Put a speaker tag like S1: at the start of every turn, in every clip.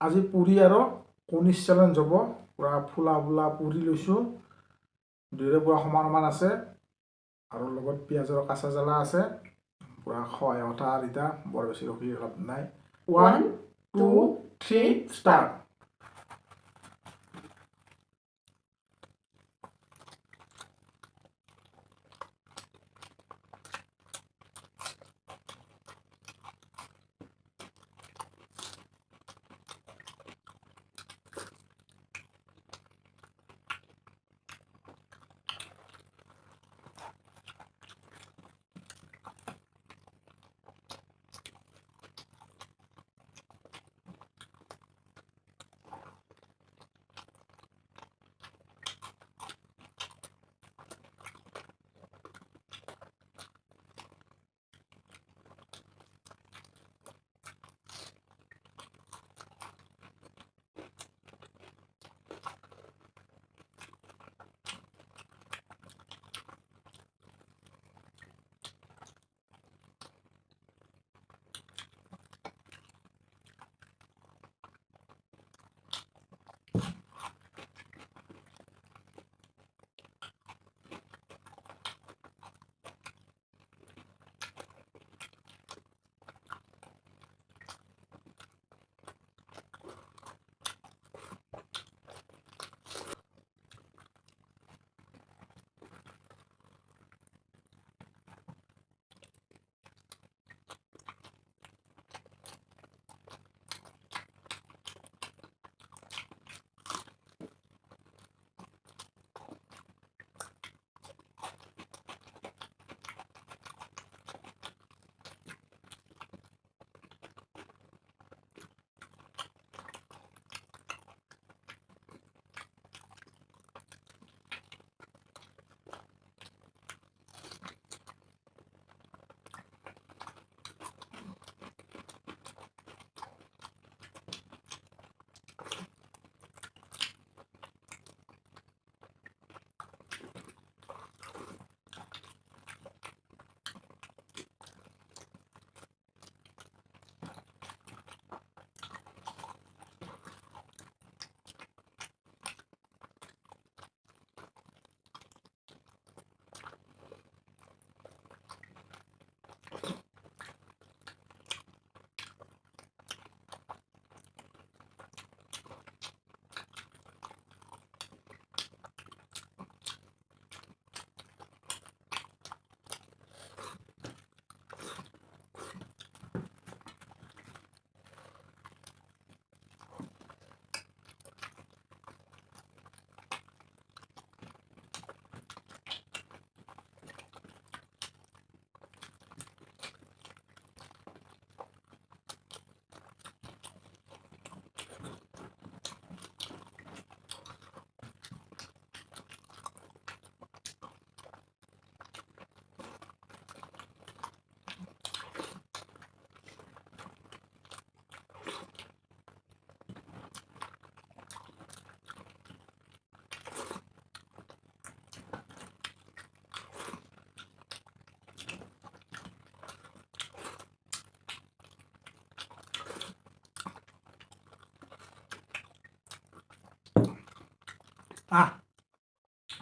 S1: আজি পুৰি আৰু কণীৰ চেলেঞ্জ হ'ব পুৰা ফুলা ফুলা পুৰি লৈছোঁ দুয়োৰে পুৰা সমান আছে আৰু লগত পিঁয়াজৰ কাঁচা জ্বালা আছে পুৰা খোৱাই কথা আৰু এতিয়া বৰ বেছি ৰখি লাভ নাই 1 2 3 ষ্টাৰ্ট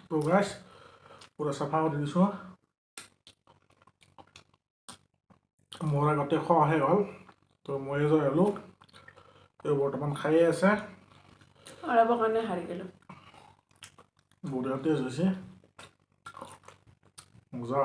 S1: তো গাইস পুরো সাফা করে দিছো মোৰ আগতে খোৱা শেষ হ'ল তো মই যে হ'লো তো বৰ্তমান খায়ে আছে
S2: অলপ কাৰণে হাৰি গ'লো
S1: বঢ়িয়া টেষ্ট হৈছে মজা